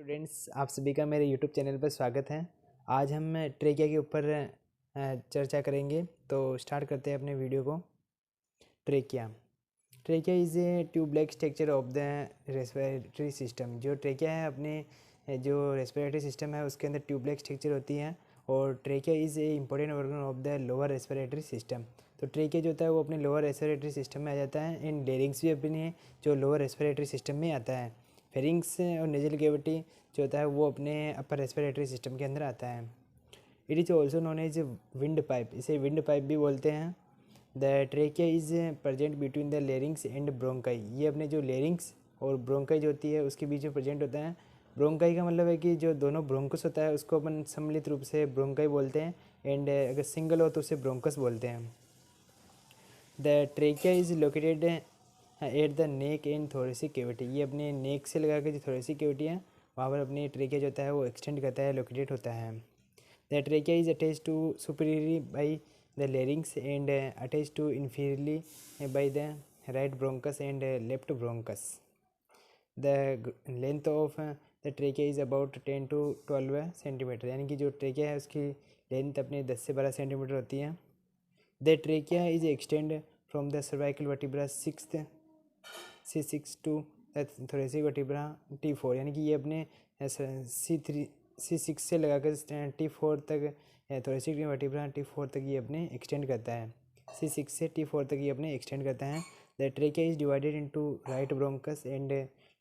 Students, आप सभी का मेरे यूट्यूब चैनल पर स्वागत है। आज हम ट्रेकिया के ऊपर चर्चा करेंगे। तो स्टार्ट करते हैं अपने वीडियो को। Trachea trachea is a tube-like structure of the respiratory system. जो ट्रेकिया है अपने जो रेस्पिरेटरी सिस्टम है उसके अंदर ट्यूब-लाइक स्ट्रक्चर होती है। और trachea is a important organ of the lower respiratory system. तो ट्रेकिया जो होता है वो अपने लोअर रेस्पिरेटरी सिस्टम में आ जाता है। एंड लेरिंग्स भी अपने जो लोअर रेस्पिरेटरी सिस्टम में आता है। फेरिंग्स और नेजल कैविटी जो होता है वो अपने अपर रेस्पिरेटरी सिस्टम के अंदर आता है। It is also known as windpipe. इसे विंड पाइप भी बोलते हैं। The trachea is present between the larynx and bronchi. ये अपने जो लेरिंग्स और ब्रोंकाई जो होती है उसके बीच में प्रेजेंट होता है। ब्रोंकाई का मतलब है कि जो दोनों ब्रोंकस होता है उसको अपन सम्मिलित रूप से ब्रोंकाई बोलते हैं। एंड अगर सिंगल हो तो उसे ब्रोंकस बोलते हैं। The trachea is located at the neck and thoracic cavity. ये अपने नेक से लगा के जो थोरेसिक कैविटी है वहाँ पर अपने ट्रेकिया जो होता है वो एक्सटेंड करता है, लोकेटेड होता है। The trachea is attach to superiorly by the larynx and attach to inferiorly by the right bronchus and left bronchus. The length of the trachea is about 10 to 12 centimetre. यानी कि जो trachea है उसकी length अपने 10 से 12 centimetre होती है। The trachea is extend from the cervical vertebra C6 to thoracic vertebra T4। यानी कि ये अपने C6 से लगाकर T4 तक थोरेसिक वर्टिब्रा T4 तक ये अपने एक्सटेंड करता है। C6 से T4 तक ये अपने एक्सटेंड करता है। The trachea is divided into right bronchus and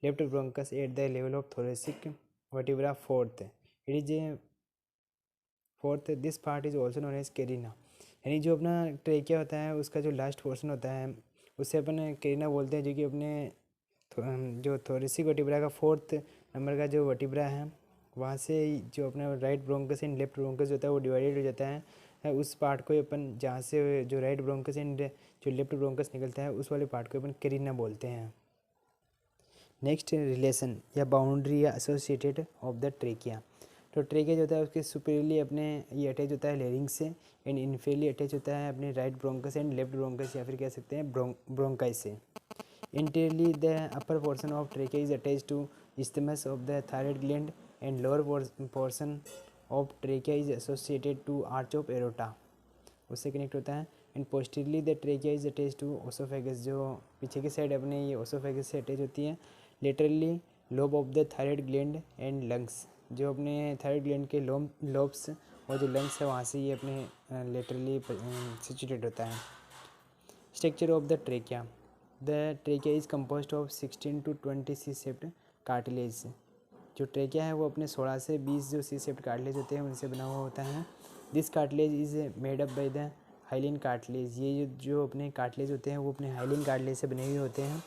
left bronchus at the level of thoracic vertebra fourth. It is fourth this part is also known as carina. यानी जो अपना ट्रेकिया होता है उसका जो लास्ट पोर्शन होता है उसे अपन कैरिना बोलते हैं। जो कि अपने जो थोरेसिक वर्टिब्रा का फोर्थ नंबर का जो वर्टिब्रा है वहाँ से जो अपना right bronchus and left bronchus होता है वो डिवाइडेड हो जाता है। उस पार्ट को अपन जहाँ से जो राइट ब्रोंकस एंड जो लेफ्ट ब्रोंकस निकलता है उस वाले पार्ट को अपन कैरिना बोलते हैं। नेक्स्ट, रिलेशन या बाउंड्री या एसोसिएटेड ऑफ द ट्रेकिया। तो ट्रेकिया जो होता है उसके सुपीरियरली अपने ये अटैच होता है लेरिंग से एंड इन्फीरियरली अटैच होता है अपने right bronchus and left bronchus या फिर कह सकते हैं ब्रोंकाई से। Interiorly the upper portion of trachea is attach to isthmus of the thyroid gland and lower portion of trachea is associated to arch of aorta, उससे connect होता है। And posteriorly the trachea is attach to oesophagus. जो पीछे की side अपने ये oesophagus से attach होती है। Laterally lobe of the thyroid gland and lungs. जो अपने थायराइड ग्लैंड के लोब्स और जो लंग्स है वहाँ से ये अपने लेटरली सिचुएटेड होता है। Structure of the trachea. The trachea is compose of 16 to 20 C shaped cartilage. जो ट्रेकिया है वो अपने 16 से 20 जो सी शेप्ड कार्टिलेज होते हैं उनसे बना हुआ होता है। This cartilage is made up by the hyaline cartilage. ये जो अपने कार्टिलेज होते हैं वो अपने हाइलिन कार्टिलेज से बने हुए होते हैं।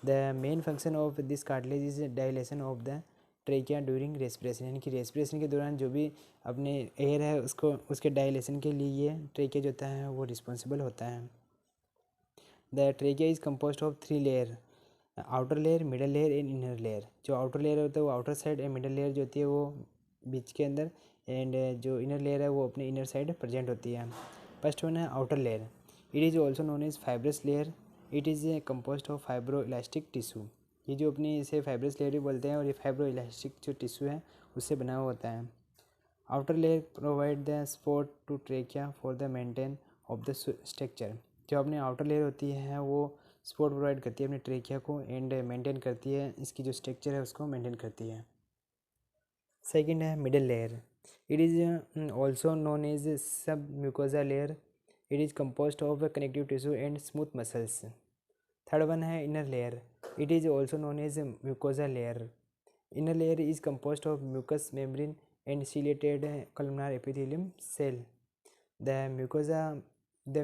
The main function of this cartilage is dilation of the trachea during respiration. यानी कि रेस्पिरेशन के दौरान जो भी अपने एयर है उसको उसके डायलेशन के लिए ये ट्रेकिया जो होता है वो रिस्पॉन्सिबल होता है। The trachea is compose of 3 layer, outer layer, middle layer and inner layer. जो आउटर लेयर होता है वो outer side and middle layer जो होती है वो बीच के अंदर एंड जो इनर लेयर है वो अपने इनर साइड प्रेजेंट होती है। फर्स्ट वन है outer layer. It is also known as fibrous layer. It is compose of fibro elastic tissue. ये जो अपनी इसे फाइब्रस लेयर भी बोलते हैं और ये फाइब्रो इलास्टिक जो टिश्यू है उससे बना हुआ होता है। Outer layer provide the support to trachea for the maintain of the structure. जो अपने आउटर लेयर होती है वो सपोर्ट प्रोवाइड करती है अपने ट्रेकिया को एंड मेंटेन करती है, इसकी जो स्ट्रक्चर है उसको मेंटेन करती है। सेकंड है middle layer. It is also known as submucosa layer. It is compose of connective tissue and smooth muscles. Third one है inner layer. It is also known as mucosa layer. Inner layer is compose of mucus membrane and ciliated columnar epithelium cell. The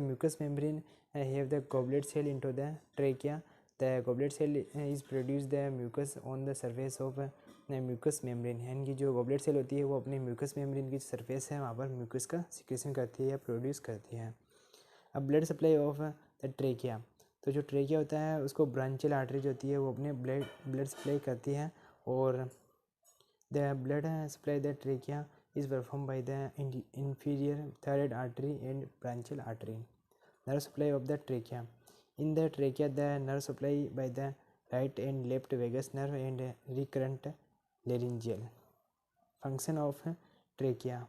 mucous membrane have the goblet cell into the trachea. The goblet cell is produce the mucus on the surface of the mucous membrane। यानी कि जो goblet cell होती है वो अपने mucous membrane की surface है वहाँ पर mucus का secretion करती है या produce करती है। अब blood supply of the trachea। तो जो ट्रेकिया होता है उसको ब्रांचियल आर्टरी जो होती है वो अपने ब्लड सप्लाई करती है और the blood supply the trachea is performed by the inferior thyroid artery and branchial artery. Nerve supply of the trachea. In the trachea, the nerve supply by the right and left vagus nerve and recurrent laryngeal. Function of trachea.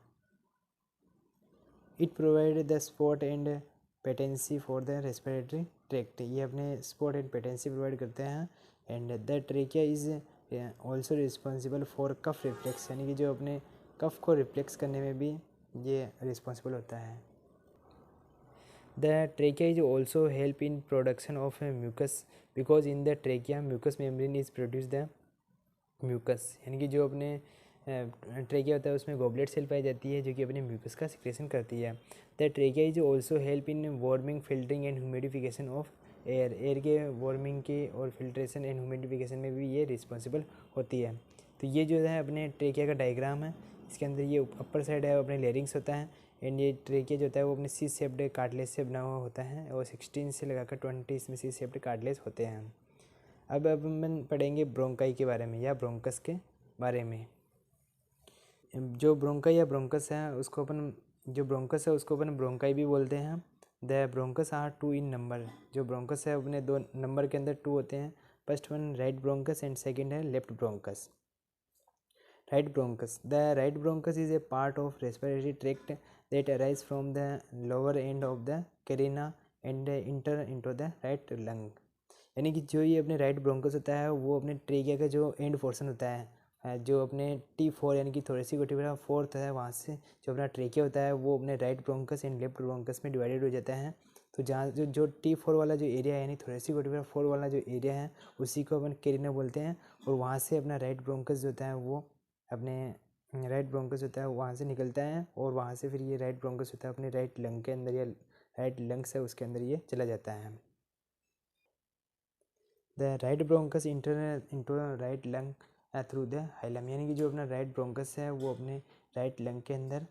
It provides the support and patency for the respiratory tract. ये अपने support and patency provide करते हैं. And the trachea is also responsible for cough reflex, यानी कि जो अपने कफ को reflex करने में भी ये रिस्पॉन्सिबल होता है. The trachea is also help in production of mucus because in the trachea mucous membrane is produced the mucus, यानी कि जो अपने ट्रेकिया होता है उसमें गॉबलेट सेल पाई जाती है जो कि अपने म्यूकस का सिक्रेशन करती है. The trachea is also help in warming, filtering and humidification of air. Air के वार्मिंग के और फिल्ट्रेशन एंड ह्यूमिडिफिकेशन में भी ये रिस्पॉन्सिबल होती है. तो ये जो है अपने ट्रेकिया का डायग्राम है. इसके अंदर ये अपर साइड है अपने लेरिंग्स होता है एंड ये ट्रेकिया जो होता है वो अपने सी शेप्ड कार्टिलेज से बना हुआ होता है और 16 से लगाकर 20 इसमें सी शेप्ड कार्टिलेज होते हैं. अब हम पढ़ेंगे ब्रोंकाई के बारे में या ब्रोंकस के बारे में. जो ब्रोंकाई या ब्रोंकस है उसको अपन ब्रोंकाई भी बोलते हैं. The bronchus are 2 in number. जो ब्रोंकस है अपने 2 नंबर के अंदर 2 होते हैं. First one right bronchus and second है left bronchus. Right bronchus. The right bronchus is a part of respiratory tract that arise from the lower end of the carina and enter into the right lung. यानी कि जो ये अपने right bronchus होता है वो अपने ट्रेकिया का जो एंड पोर्शन होता है जो अपने T4 यानी कि थोरेसिक वर्टिब्रा फोर्थ है वहाँ से जो अपना ट्रेकिया होता है वो अपने right bronchus and left bronchus में डिवाइडेड हो जाता है. तो जहाँ जो T4 वाला जो एरिया है यानी थोरेसिक वर्टिब्रा 4 वाला जो एरिया है उसी को अपन कैरिना बोलते हैं. और वहाँ से अपना राइट ब्रोंकस जो होता है वो अपने राइट ब्रोंकस होता है वहाँ से निकलता है और वहाँ से फिर ये राइट ब्रोंकस होता है अपने राइट लंग के अंदर या राइट लंग्स है उसके अंदर ये चला जाता है. The right bronchus inter into right lung through the hilum. यानी कि जो अपना राइट ब्रोंकस है वो अपने राइट लंग के अंदर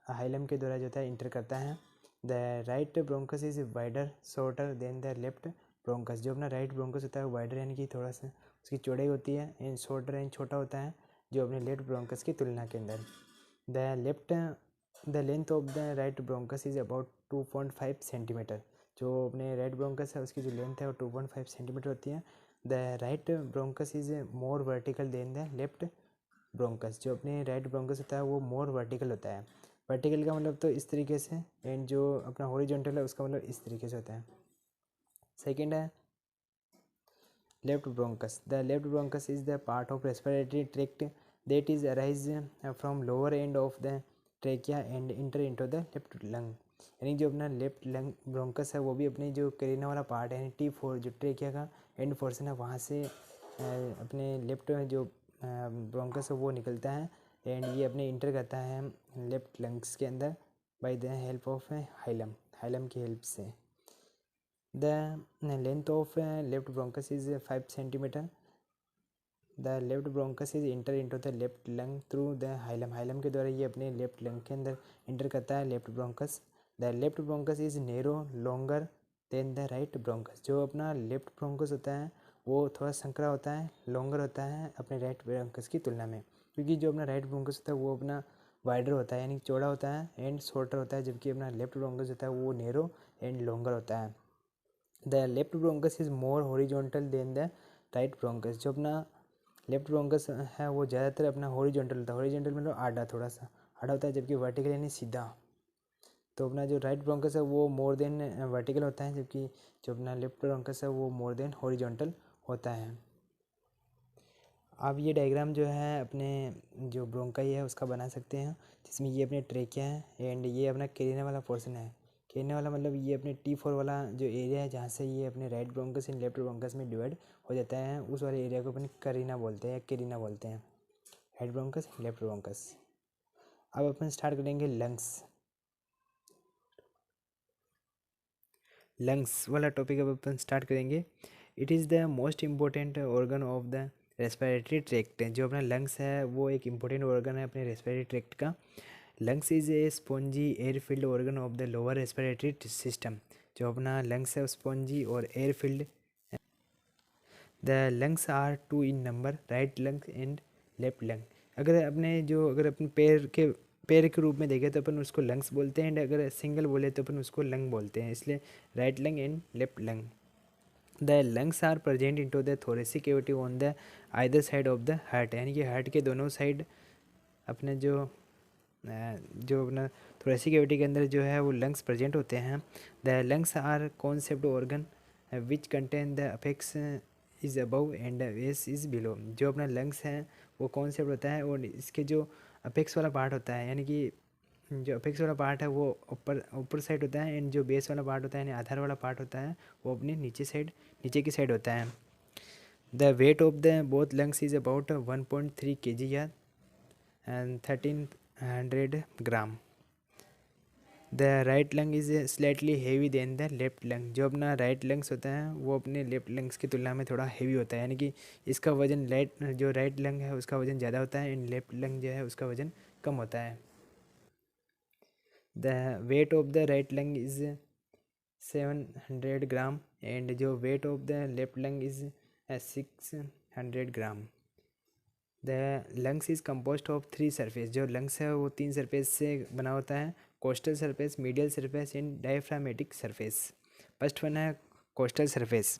हाइलम के द्वारा जो है इंटर करता है. The right bronchus is wider shorter than the left bronchus. जो अपना राइट ब्रोंकस होता है वाइडर यानी कि थोड़ा सा उसकी चौड़ाई होती है एंड शॉर्टर एंड छोटा होता है जो अपने लेफ्ट ब्रोंकस की तुलना के अंदर. The length of the right bronchus is about 2.5 centimetre. जो अपने राइट ब्रोंकस है उसकी जो लेंथ है वो 2.5 सेंटीमीटर होती है. The right bronchus is more vertical than the left bronchus. जो अपने राइट ब्रोंकस होता है वो मोर वर्टिकल होता है. वर्टिकल का मतलब तो इस तरीके से एंड जो अपना हॉरिजॉन्टल है उसका मतलब इस तरीके से होता है. सेकंड है left bronchus. The left bronchus is the part of respiratory tract that is arise from lower end of the trachea and enter into the left lung. यानी जो अपना लेफ्ट लंग ब्रोंकस है वो भी अपने जो कैरिना वाला पार्ट है यानी T4 जो ट्रेकिया का एंड पोर्शन है वहाँ से अपने लेफ्ट जो ब्रोंकस है वो निकलता है एंड ये अपने इंटर करता है लेफ्ट लंग्स के अंदर by the help of hilum की हेल्प से. The length of left bronchus is 5 centimetre. The left bronchus is inter into the left lung through the hilum के द्वारा ये अपने लेफ्ट लंग के अंदर इंटर करता है left bronchus. The left bronchus is narrow longer than the right bronchus. जो अपना लेफ्ट ब्रोंकस होता है वो थोड़ा संकरा होता है लॉन्गर होता है अपने राइट ब्रोंकस की तुलना में. क्योंकि जो अपना राइट ब्रोंकस होता है वो अपना वाइडर होता है यानी चौड़ा होता है एंड शॉर्टर होता है जबकि अपना लेफ्ट ब्रोंकस होता है वो नैरो एंड लॉन्गर होता है. The left bronchus is more horizontal than the right bronchus. जो अपना लेफ्ट ब्रोंकस है वो ज़्यादातर अपना हॉरिजॉन्टल होता है. हॉरिजॉन्टल मतलब आड़ा थोड़ा सा आड़ा होता है जबकि वर्टिकल यानी सीधा. तो अपना जो राइट ब्रोंकस है वो मोर देन वर्टिकल होता है जबकि जो अपना लेफ्ट ब्रोंकस है वो मोर देन हॉरिजॉन्टल होता है. अब ये डायग्राम जो है अपने जो ब्रोंकाई है उसका बना सकते हैं जिसमें ये अपने ट्रेकिया है एंड ये अपना कैरिना वाला पोर्शन है. कैरिना वाला मतलब ये अपने T4 वाला जो एरिया है जहाँ से ये अपने right bronchus and left bronchus में डिवाइड हो जाता है उस वाले एरिया को अपने कैरिना बोलते हैं या कैरिना बोलते हैं. Right bronchus left bronchus. अब अपन स्टार्ट करेंगे लंग्स वाला टॉपिक अब अपन स्टार्ट करेंगे. It is the most important organ of the respiratory tract. जो अपना लंग्स है वो एक इम्पोर्टेंट ऑर्गन है अपने रेस्पिरेटरी ट्रैक्ट का. Lungs is a spongy air filled organ of the lower respiratory system. जो अपना लंग्स है स्पॉन्जी और air filled. The lungs are 2 in number right lung and left lung. अगर अपने पैर के रूप में देखें तो अपन उसको लंग्स बोलते हैं एंड अगर सिंगल बोले तो अपन उसको लंग बोलते हैं. इसलिए right lung and left lung. The lungs are present into the thoracic cavity on the either side of the heart, यानी कि हार्ट के दोनों साइड अपने जो अपना थोरेसिक कैविटी के अंदर जो है वो लंग्स प्रेजेंट होते हैं। The lungs are concept organ which contain the apex is above and base is below. जो अपना लंग्स है वो कॉन्सेप्ट होता है और इसके जो अपेक्स वाला पार्ट होता है, यानी कि जो अपेक्स वाला पार्ट है वो ऊपर साइड होता है, एंड जो बेस वाला पार्ट होता है यानी आधार वाला पार्ट होता है वो अपने नीचे की साइड होता है। The weight of the both lungs is about 1.3 kg या 1300 gram. The right lung is slightly heavy than the left lung. जो अपना राइट लंग्स होता है वो अपने लेफ्ट लंग्स की तुलना में थोड़ा हेवी होता है, यानी कि इसका वजन जो राइट लंग है उसका वजन ज़्यादा होता है, एंड लेफ्ट लंग जो है उसका वजन कम होता है। The weight of the right lung is 700 gram and जो weight of the left lung is 600 gram. The lungs is composed of 3 surface. जो लंग्स है वो 3 सरफेस से बना होता है, costal surface, medial surface and diaphragmatic surface. First one है costal surface.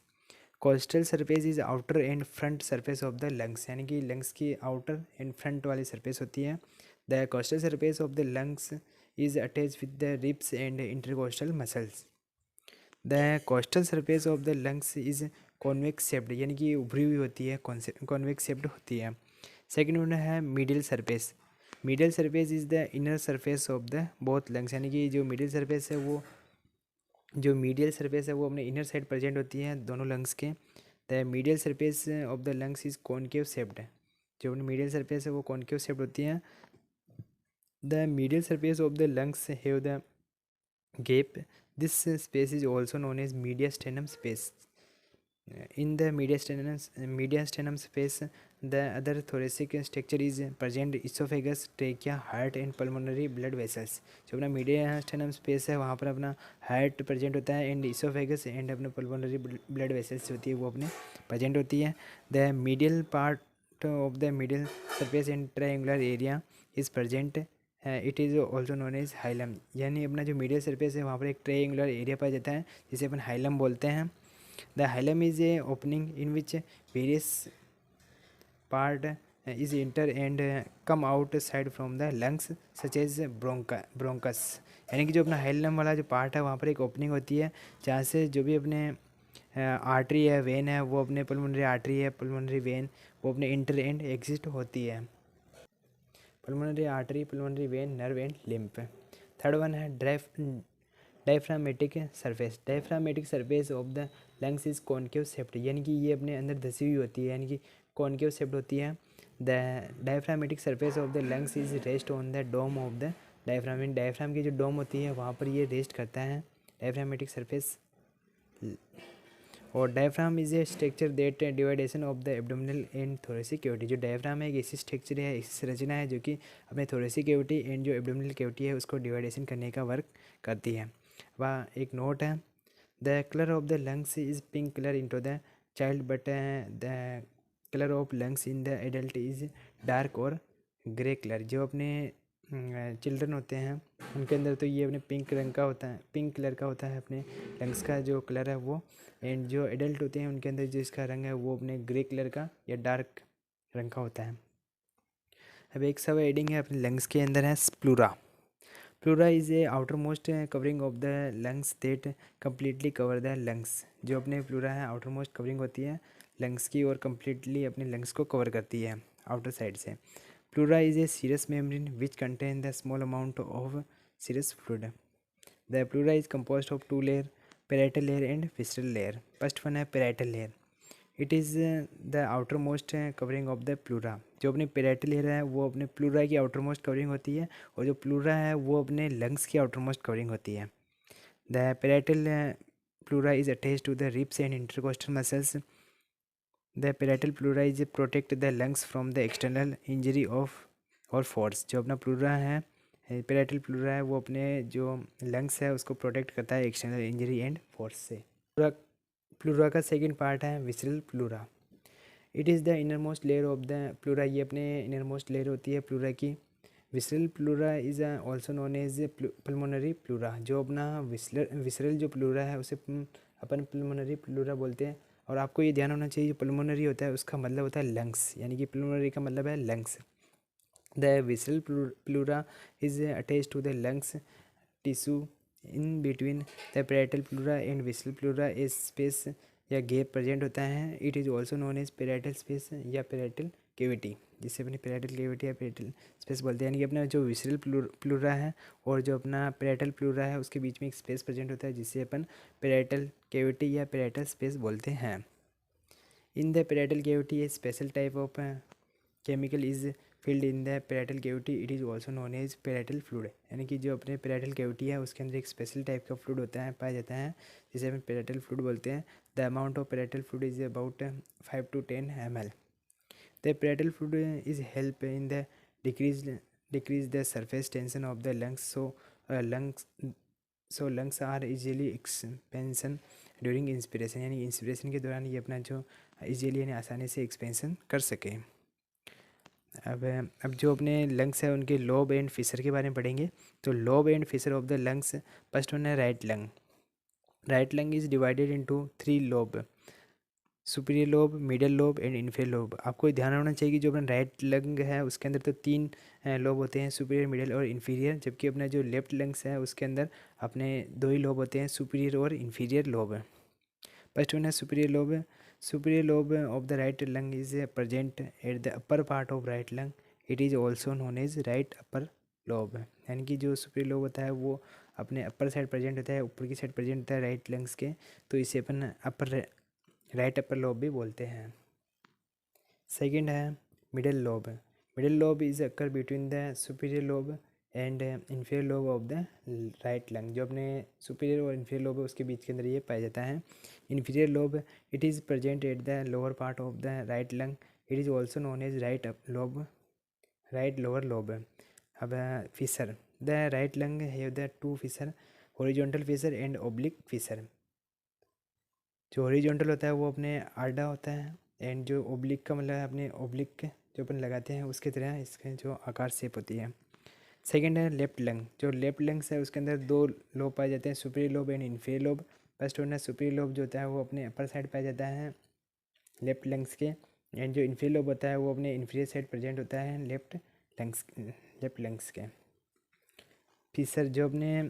Costal surface is outer and front surface of the lungs, यानी कि लंग्स की आउटर एंड फ्रंट वाली सरफेस होती है। The coastal surface of the lungs is attach with the ribs and intercostal muscles. The coastal surface of the lungs is convex shaped, यानी कि उभरी हुई होती है, कॉन्वेक्स शेप्ड होती है। सेकेंड वन है middle surface. Middle surface is the inner surface of the both lungs, यानी कि जो मिडिल सरफेस है वो जो मीडियल सरफेस है वो अपने इनर साइड प्रेजेंट होती है दोनों लंग्स के। The medial surface of the lungs is concave shaped. जो अपनी मीडियल सरफेस है वो कॉनकेव शेप्ड होती है। The medial surface of the lungs have the gap. This space is also known as mediastinum space. In the mediastinum space, the other thoracic structure is present: esophagus, trachea, heart and pulmonary blood vessels. जो अपना mediastinum space है वहाँ पर अपना heart present होता है, and esophagus and अपना pulmonary blood vessels होती है वो अपने present होती है. The medial part of the middle surface and triangular area is present. It is also known as hilum, यानी अपना जो मीडियल सरफेस है वहाँ पर एक ट्रायंगुलर एरिया पाया जाता है जिसे अपन हाइलम बोलते हैं। The hilum is a opening in which various part is enter and come out side from the lungs such as bronchus, यानी कि जो अपना हाइलम वाला जो पार्ट है वहाँ पर एक ओपनिंग होती है जहाँ से जो भी अपने आर्टरी है, वेन है, वो अपने पल्मोनरी आर्टरी है, पल्मोनरी वेन, वो अपने इंटर एंड एग्जिस्ट होती है। Pulmonary artery, pulmonary vein, nerve and lymph. Third one है diaphragmatic surface. Diaphragmatic surface of the lungs is concave shaped, यानी कि ये अपने अंदर धसी हुई होती है, यानी कि कॉनकेव शेप्ड होती है। The diaphragmatic surface of the lungs is rest on the dome of the diaphragm. Diaphragm की जो डोम होती है वहाँ पर ये रेस्ट करता है डायफ्रामेटिक सरफेस। और diaphragm is a structure that division of the abdominal and thoracic cavity. जो डायफ्राम है एक ऐसी स्ट्रक्चर है, ऐसी संरचना है जो कि अपने थोरेसिक कैविटी एंड जो एब्डोमिनल कैविटी है उसको डिवाइडेशन करने का वर्क करती है। वह एक नोट है, the colour of the lungs is pink colour into the child but the colour of lungs in the adult is dark और ग्रे कलर। जो अपने चिल्ड्रन होते हैं उनके अंदर तो ये अपने पिंक रंग का होता है, पिंक कलर का होता है अपने लंग्स का जो कलर है वो, एंड जो एडल्ट होते हैं उनके अंदर जो इसका रंग है वो अपने ग्रे कलर का या डार्क रंग का होता है। अब एक सब एडिंग है अपने लंग्स के अंदर है pleura. Pleura is A outer most covering of the lungs that completely cover the lungs. जो अपने प्लूरा है आउटर मोस्ट कवरिंग होती है लंग्स की और कम्प्लीटली अपने लंग्स को कवर करती है आउटर साइड से। Pleura is a serous membrane which contain the small amount of serous fluid. The pleura is composed of 2 layer, parietal layer and visceral layer. First one है parietal layer. It is the outermost covering of the pleura. जो अपनी parietal layer है वो अपने pleura की outermost covering होती है, और जो प्लूरा है वो अपने lungs की outermost covering होती है. The parietal pleura is attached to the ribs and intercostal muscles. The parietal pleura is protect the lungs from the external injury of or force. जो अपना प्लूरा है पेराइटल प्लूरा है वो अपने जो लंग्स है उसको प्रोटेक्ट करता है एक्सटर्नल इंजरी एंड फोर्स से। प्लूरा का सेकंड पार्ट है visceral pleura. It is the inner most layer of the pleura. ये अपने इनर मोस्ट लेयर होती है प्लूरा की। Visceral pleura is also known as pulmonary pleura. जो अपना विसरल जो प्लूरा है उसे अपन पल्मोनरी प्लूरा बोलते हैं। और आपको ये ध्यान होना चाहिए, जो पल्मोनरी होता है उसका मतलब होता है लंग्स, यानी कि पल्मोनरी का मतलब है lungs. The visceral pleura is attach to the lungs tissue in between the parietal pleura and visceral pleura a space या गैप प्रेजेंट होता है। It is also known as parietal space या parietal cavity, जिसे अपनी parietal cavity या parietal space बोलते हैं। यानी कि अपना जो विसरल प्लूरा है और जो अपना पेराइटल प्लूरा है उसके बीच में एक स्पेस प्रेजेंट होता है, जिसे अपन पेराइटल केविटी या पेराइटल स्पेस बोलते हैं। In the parietal cavity a special type of chemical is filled in the parietal cavity, it is also known as parietal fluid. यानी कि जो अपने पेराइटल केविटी है उसके अंदर एक स्पेशल टाइप का फ्लूइड होता है, पाया जाता है, जिसे हम पेराइटल फ्लूइड बोलते हैं। The amount of parietal fluid is about 5 to 10 ml। The parietal fluid is help in the decrease the surface tension of the lungs, so lungs are easily expansion during inspiration, यानी inspiration के दौरान ये अपना जो easily यानी आसानी से expansion कर सके। अब जो अपने लंग्स है उनके लोब एंड फिशर के बारे में पढ़ेंगे। तो lobe and fissure of the lungs, first one है right lung. Right lung is divided into 3 lobe, superior lobe, middle lobe and inferior lobe. आपको ध्यान होना चाहिए कि जो अपना राइट लंग है उसके अंदर तो 3 लोब होते हैं, सुपीरियर, मिडल और इन्फीरियर, जबकि अपना जो लेफ्ट लंग्स है उसके अंदर अपने 2 ही लोब होते हैं, सुपीरियर और इन्फीरियर लोब। फर्स्ट वन है superior lobe. Superior lobe of the right lung is present at the upper part of right lung, it is also known as right upper lobe. यानी कि जो superior lobe होता है वो अपने upper side present होता है, ऊपर की साइड प्रेजेंट होता है राइट लंग्स के, तो इसे अपन राइट अपर लोब भी बोलते हैं। सेकेंड है middle lobe. Middle lobe is occur between the superior lobe and inferior lobe of the right lung. जो अपने सुपीरियर और इन्फीरियर लोब है उसके बीच के अंदर ये पाया जाता है। Inferior lobe, it is present at the lower part of the right lung, it is also known as right lobe, right lower lobe. अब fissure, the right lung have the 2 fissure, horizontal fissure and oblique fissure. जो horizontal होता है वो अपने आड़ा होता है, and जो ओब्लिक का मतलब है अपने ओब्लिक जो अपन लगाते हैं उसकी तरह इसके जो आकार शेप होती है। सेकेंड है लेफ्ट लंग। जो लेफ्ट लंग्स है उसके अंदर 2 लोब पाए जाते हैं, superior lobe and inferior lobe. First one है सुपीरियर लोब, जो होता है वो अपने अपर साइड पाया जाता है लेफ्ट लंग्स के, एंड जो इन्फीरियर लोब होता है वो अपने इन्फीरियर साइड प्रेजेंट होता है लेफ्ट लंग्स के। फिशर, जो अपने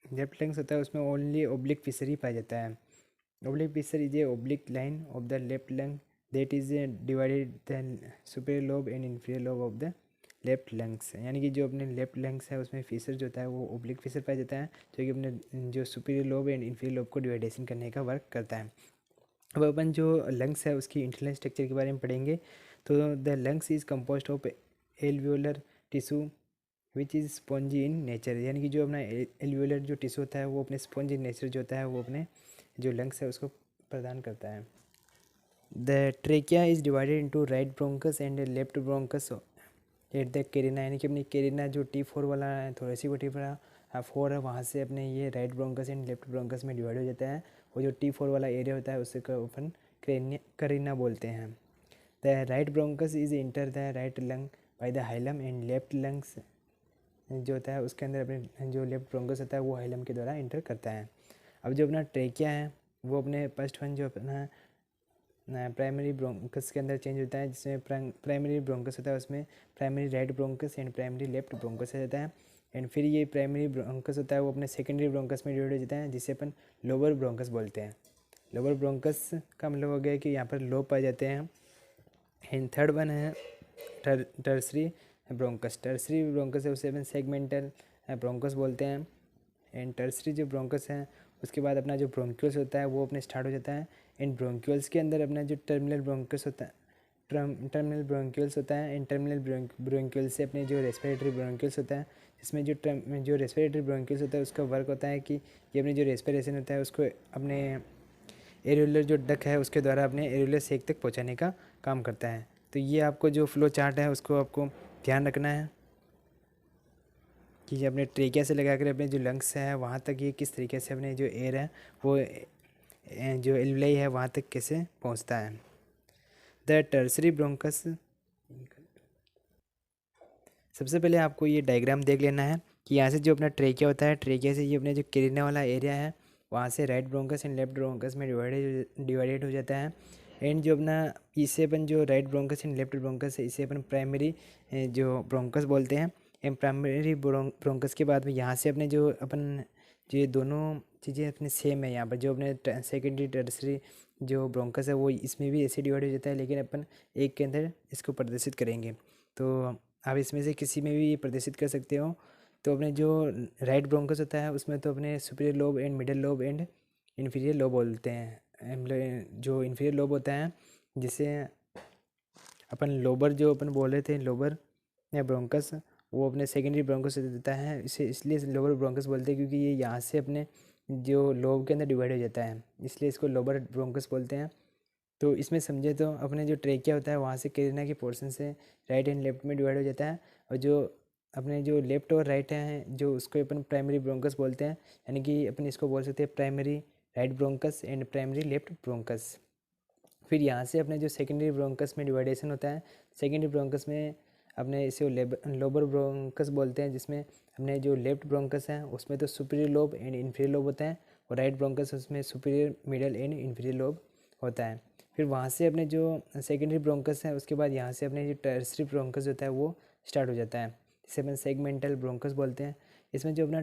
लेफ्ट लंग्स होता है उसमें ओनली ओब्लिक फिशर ही पाया जाता है। Oblique fissure is a oblique line of the left lung that is divided the superior lobe and inferior lobe of the left lungs. यानी कि जो अपने लेफ्ट लंग्स है उसमें फिशर जो होता है वो ओब्लिक फिशर पाया जाता है, जो कि अपने जो superior lobe and inferior lobe को डिवाइडेशन करने का वर्क करता है। अब अपन जो लंग्स है उसकी इंटरनल स्ट्रक्चर के बारे में पढ़ेंगे। तो the lungs is composed of alveolar tissue which is spongy in nature. यानी कि जो अपना एल्वियोलर जो टिश्यू होता है वो अपने स्पॉन्ज इन नेचर जो होता है वो अपने जो लंग्स है उसको प्रदान करता है। The trachea is divided into right bronchus and left bronchus at the carina. यानी कि अपनी कैरिना जो T4 वाला है, थोरेसिक वर्टिब्रा 4 है, वहाँ से अपने ये right bronchus and left bronchus में डिवाइड हो जाता है, और जो T4 वाला एरिया होता है उससे अपन कैरिना बोलते हैं। The right bronchus is enter the right lung by the hilum and left lungs जो होता है उसके अंदर अपने जो लेफ्ट ब्रोंकस होता है वो हाइलम के द्वारा इंटर करता है। अब जो अपना ट्रेकिया है वो अपने फर्स्ट वन जो अपना प्राइमरी ब्रोंकस के अंदर चेंज होता है, जिसमें प्राइमरी ब्रोंकस होता है उसमें primary right bronchus and primary left bronchus आ जाता है। एंड फिर ये प्राइमरी ब्रोंकस होता है वो अपने सेकेंडरी ब्रोंकस में डिवाइड हो जाता है, जिसे अपन लोअर ब्रोंकस बोलते हैं। लोअर ब्रोंकस का मतलब हो गया कि यहाँ पर लोब पाए जाते हैं। एंड थर्ड वन है टर्सरी ब्रोंकस। टर्सरी ब्रोंकस है उसे अपन सेगमेंटल ब्रोंकस बोलते हैं। एंड टर्सरी जो ब्रोंकस है उसके बाद अपना जो ब्रोंक्यूल्स होता है वो अपने स्टार्ट हो जाता है। इन ब्रोंक्यूल्स के अंदर अपना जो टर्मिनल ब्रोंकस होता है, टर्मिनल ब्रोंक्यूल्स होता है। इन टर्मिनल ब्रोंक्यूल्स से अपने जो रेस्पिरेटरी ब्रोंक्यूल्स होता है, जिसमें जो रेस्पिरेटरी ब्रोंक्यूल्स होता है उसका वर्क होता है कि ये अपनी जो रेस्पिरेशन होता है उसको अपने एरियोलर जो डक है उसके द्वारा अपने एरियोलर सेक तक पहुंचाने का काम करता है। तो ये आपको जो फ्लो चार्ट है उसको आपको ध्यान रखना है कि अपने ट्रेकिया से लगाकर अपने जो लंग्स है वहाँ तक ये किस तरीके से अपने जो एयर है वो जो एल्विलाई है वहाँ तक कैसे पहुँचता है। द टर्सरी ब्रोंकस, सबसे पहले आपको ये डायग्राम देख लेना है कि यहाँ से जो अपना ट्रेकिया होता है, ट्रेकिया से ये अपने जो कैरिना वाला एरिया है वहाँ से right bronchus and left bronchus में डिवाइडेड हो जाता है। एंड जो अपना इसे अपन जो right bronchus and left bronchus है इसे अपन प्राइमरी जो ब्रोंकस बोलते हैं। एंड प्राइमरी ब्रोंकस के बाद में यहाँ से अपने जो अपन जो ये दोनों चीज़ें अपने सेम है, यहाँ पर जो अपने सेकेंडरी टर्सरी जो ब्रोंकस है वो इसमें भी ऐसे डिवाइड हो जाता है, लेकिन अपन एक के अंदर इसको प्रदर्शित करेंगे। तो आप इसमें से किसी में भी प्रदर्शित कर सकते हो। तो अपने जो राइट ब्रोंकस होता है उसमें तो अपने superior lobe and middle lobe and inferior lobe बोलते हैं। जो इन्फीरियर लोब होता है जिसे अपन लोबर जो अपन बोल रहे थे लोबर या ब्रोंकस, वो अपने सेकेंडरी ब्रोंकस से देता है। इसे इसलिए लोबर ब्रोंकस बोलते हैं क्योंकि ये यहाँ से अपने जो लोब के अंदर डिवाइड हो जाता है, इसलिए इसको लोबर ब्रोंकस बोलते हैं। तो इसमें समझे तो अपने जो ट्रेकिया होता है वहाँ से कैरिना के पोर्शन से राइट एंड लेफ्ट में डिवाइड हो जाता है, और जो अपने जो लेफ्ट और राइट हैं जो उसको अपन प्राइमरी ब्रोंकस बोलते हैं, यानी कि अपन इसको बोल सकते हैं primary right bronchus and primary left bronchus. फिर यहाँ से अपने जो सेकेंडरी ब्रोंकस में डिवाइडेशन होता है, सेकेंडरी ब्रोंकस में अपने इसे लोबर ब्रोंकस बोलते हैं, जिसमें अपने जो लेफ्ट ब्रोंकस है उसमें तो superior lobe and inferior lobe होता है, और राइट ब्रोंकस उसमें superior middle and inferior lobe होता है। फिर वहाँ से अपने जो सेकेंडरी ब्रोंकस है उसके बाद यहाँ से अपने जो टर्सरी ब्रोंकस होता है वो स्टार्ट हो जाता है, जिसे अपन सेगमेंटल ब्रोंकस बोलते हैं। इसमें जो अपना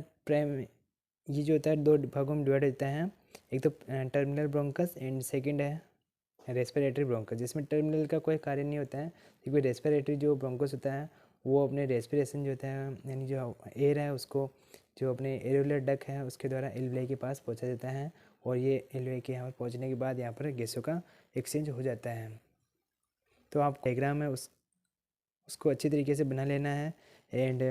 ये जो होता है दो भागों में डिवाइड होता है, एक तो टर्मिनल ब्रोंकस एंड सेकेंड है रेस्पिरेटरी ब्रोंकस, जिसमें टर्मिनल का कोई कार्य नहीं होता है, क्योंकि रेस्पिरेटरी जो ब्रोंकस होता है वो अपने रेस्पिरेशन जो होता है यानी जो एयर है उसको जो अपने एरियोलर डक है उसके द्वारा एल्विलाई के पास पहुंचा देता है, और ये एल्विलाई के यहाँ पर पहुँचने के बाद यहाँ पर गैसों का एक्सचेंज हो जाता है। तो आप डायग्राम है उसको अच्छी तरीके से बना लेना है। एंड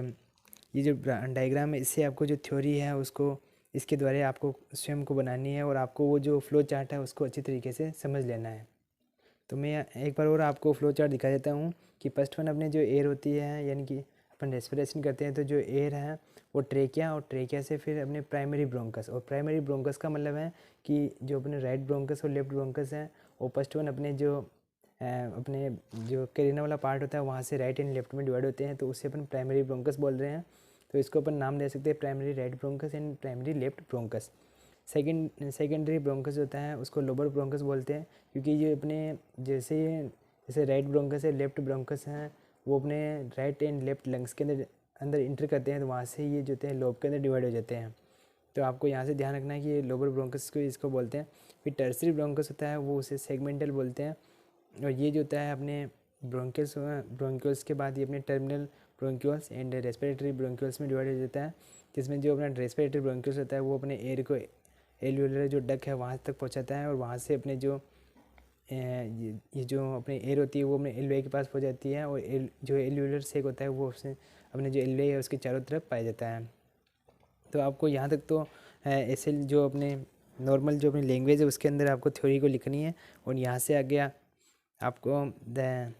ये जो डायग्राम है इससे आपको जो थ्योरी है उसको इसके द्वारा आपको स्वयं को बनानी है, और आपको वो जो फ्लो चार्ट है उसको अच्छी तरीके से समझ लेना है। तो मैं एक बार और आपको फ्लो चार्ट दिखा देता हूँ कि फर्स्ट वन अपने जो एयर होती है यानी कि अपन रेस्पिरेशन करते हैं, तो जो एयर है वो ट्रेकिया, और ट्रेकिया से फिर अपने प्राइमरी ब्रोंकस, और प्राइमरी ब्रोंकस का मतलब है कि जो अपने राइट ब्रोंकस और लेफ्ट ब्रोंकस है वो फर्स्ट वन अपने जो अपने जो कैरिना वाला पार्ट होता है वहाँ से राइट एंड लेफ्ट में डिवाइड होते हैं, तो उससे अपन प्राइमरी ब्रोंकस बोल रहे हैं। तो इसको अपन नाम दे सकते हैं primary right bronchus and primary left bronchus. Secondary bronchus होता है उसको लोबर ब्रोंकस बोलते हैं, क्योंकि ये अपने जैसे राइट ब्रोंकस है लेफ्ट ब्रोंकस हैं वो अपने राइट एंड लेफ्ट लंग्स के अंदर इंटर करते हैं, तो वहाँ से ये जो होते हैं लोब के अंदर डिवाइड हो जाते हैं। तो आपको यहाँ से ध्यान रखना है कि ये लोबर ब्रोंकस को इसको बोलते हैं। फिर टर्सरी ब्रोंकस होता है वो उसे सेगमेंटल बोलते हैं, और ये जो होता है अपने ब्रोंक्यूल्स के बाद ये अपने terminal bronchioles and respiratory bronchioles में डिवाइड हो जाता है, जिसमें जो अपना रेस्पिरेटरी ब्रोंक्यूल्स होता है वो अपने एयर को एल्वियोलर जो डक है वहाँ तक पहुँचाता है, और वहाँ से अपने जो ये जो अपने एयर होती है वो अपने एल्वियाई के पास पहुँच जाती है, और जो एल्वियोलर सेक होता है वो उससे अपने जो एल्वियाई है उसके चारों तरफ पाया जाता है। तो आपको यहाँ तक तो ऐसे जो अपने नॉर्मल जो अपनी लैंग्वेज है उसके अंदर आपको थ्योरी को लिखनी है, और यहाँ से आगे आपको द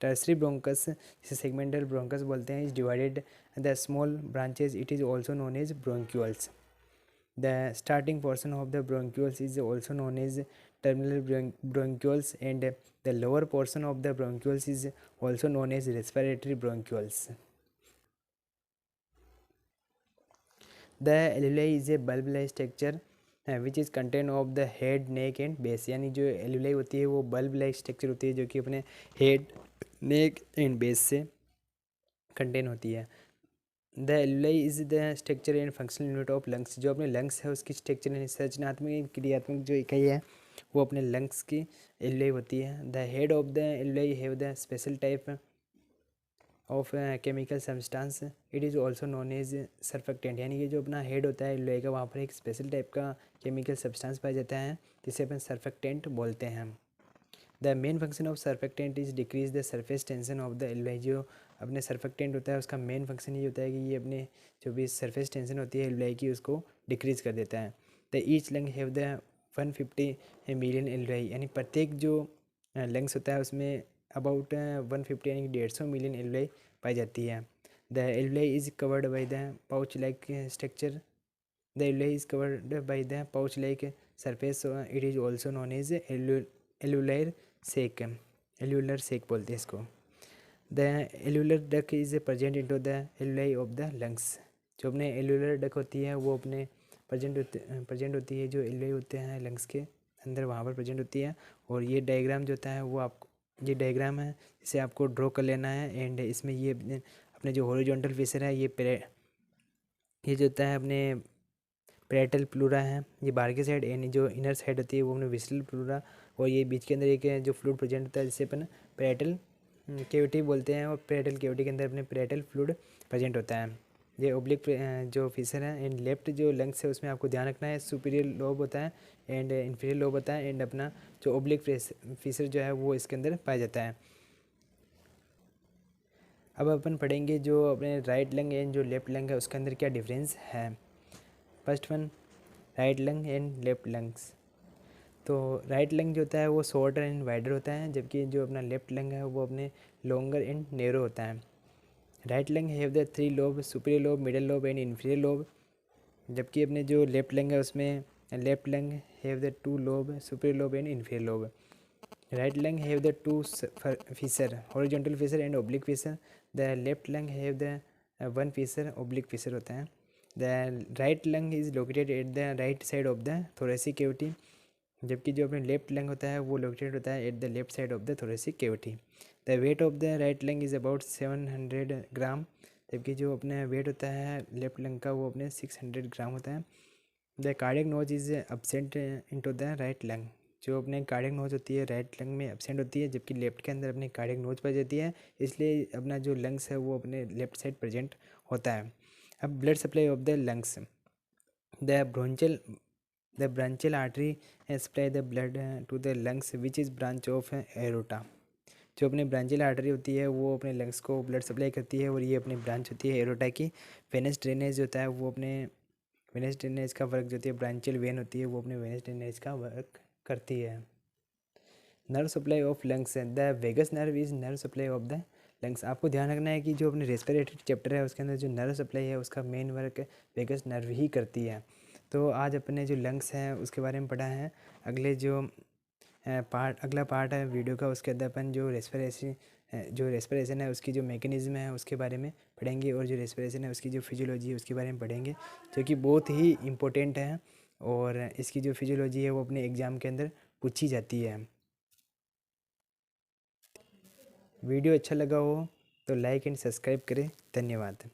टर्सरी ब्रोंकस जिसे सेगमेंटल ब्रोंकस बोलते हैं is divided the small branches, it is also known as bronchioles. The starting portion of the bronchioles is also known as terminal bronchioles, and the lower portion of the bronchioles is also known as respiratory bronchioles. The alveoli is a bulb-like structure which is contained of the head, neck and base, यानी जो alveoli होती है वो bulb like structure होती है जो कि अपने head, neck and base से contain होती है। The alveoli is the structure and functional unit of lungs, जो अपने लंग्स है उसकी स्ट्रक्चर एंड संरचनात्मक क्रियात्मक जो इकाई है वो अपने लंग्स की एल्वेलाई होती है। The head of the alveoli have the special type of chemical substance, it is also known as surfactant, यानी कि जो अपना हेड होता है एल्वेलाई का वहाँ पर एक स्पेशल टाइप का केमिकल सब्सटेंस पाया जाता है जिसे अपन सर्फेक्टेंट बोलते हैं। The main function of surfactant is decrease the surface tension of the alveoli, जो अपने सर्फेक्टेंट होता है उसका मेन फंक्शन ये होता है कि ये अपने जो भी सरफेस टेंशन होती है एल्वेलाई की उसको डिक्रीज कर देता है। The each lung have the 150 million alveoli, यानी प्रत्येक जो लंग्स होता है उसमें अबाउट 150 यानी 150 मिलियन एल्वेलाई पाई जाती है। The alveoli is covered by the pouch like structure, the alveoli is covered by the pouch like surface, it is also known as alveolar sac, alveolar sac बोलते हैं इसको। The alveolar duct is present into the alveoli of the lungs, जो अपने alveolar duck होती है वो अपने present होती है, जो एलवेई होते हैं लंग्स के अंदर वहाँ पर प्रेजेंट होती है। और ये डायग्राम जो होता है वो आपको, ये डायग्राम है, इसे आपको ड्रॉ कर लेना है। एंड इसमें ये अपने जो हॉरिजॉन्टल फीचर है ये जो होता है अपने पैरेटल प्लूरा है, ये बाहर की साइड, यानी जो इनर साइड होती है वो अपने विसरल प्लूरा। और ये बीच के अंदर एक जो फ्लूइड प्रेजेंट होता है जिसे अपन पैरेटल कैविटी बोलते हैं। और पैरेटल कैविटी के अंदर अपने पैरेटल फ्लूइड प्रेजेंट होता है। ये ओब्लिक जो फीचर है। एंड लेफ्ट जो लंग्स है उसमें आपको ध्यान रखना है, सुपीरियर लोब होता है एंड इन्फीरियर लोब होता है। एंड अपना जो ओब्लिक फीचर जो है वो इसके अंदर पाया जाता है। अब अपन पढ़ेंगे जो अपने राइट लंग एंड जो लेफ्ट लंग है उसके अंदर क्या डिफरेंस है। First one, right lung and left lungs. तो राइट लंग जो होता है वो शॉर्टर एंड वाइडर होता है, जबकि जो अपना लेफ्ट लंग है वो अपने लॉन्गर एंड नैरो होता है। Right lung have the 3 lobe, superior lobe, middle lobe and inferior lobe. जबकि अपने जो लेफ्ट लंग है उसमें left lung have the 2 lobe, superior lobe and inferior lobe. Right lung have the 2 feature, horizontal feature and oblique feature. The left lung have the 1 feature, oblique feature होता है। The right lung is located at the right side of the thoracic cavity, जबकि जो अपने left lung होता है वो located होता है at the left side of the thoracic cavity. The weight of the right lung is about 700 ग्राम, जबकि जो अपने वेट होता है लेफ्ट लंग का वो अपने 600 ग्राम होता है। The cardiac knows is absent into the right lung, जो अपने कार्डियक नोज होती है राइट लंग में एब्सेंट होती है, जबकि लेफ्ट के अंदर अपनी कार्डियक नोज पाई जाती है, इसलिए अपना जो लंग्स है वो अपने लेफ्ट साइड प्रेजेंट होता है। अब blood supply of the lungs, the bronchial artery supply the blood to the lungs which is branch of aorta. जो अपनी ब्रांचियल आर्टरी होती है वो अपने लंग्स को ब्लड सप्लाई करती है, और ये अपनी ब्रांच होती है एरोटा की। वेनस ड्रेनेज होता है वो अपने वेनस ड्रेनेज का वर्क जो होती है, ब्रांचियल वेन होती है वो अपने वेनस ड्रेनेज का वर्क करती है। Nerve supply of lungs, the vagus nerve is nerve supply of the lungs. आपको ध्यान रखना है कि जो अपने रेस्पिरेटरी चैप्टर है उसके अंदर जो नर्व सप्लाई है उसका मेन वर्क वेगस नर्व ही करती है। तो आज अपने जो लंग्स हैं उसके बारे में पढ़ा है। अगला पार्ट है वीडियो का, उसके अंदर अपन जो रेस्पिरेशन है उसकी जो मैकेनिज्म है उसके बारे में पढ़ेंगे, और जो रेस्पिरेशन है उसकी जो फिजियोलॉजी है उसके बारे में पढ़ेंगे, जो कि बहुत ही इम्पोर्टेंट है। और इसकी जो फिजियोलॉजी है वो अपने एग्ज़ाम के अंदर पूछी जाती है। वीडियो अच्छा लगा हो तो लाइक एंड सब्सक्राइब करें। धन्यवाद।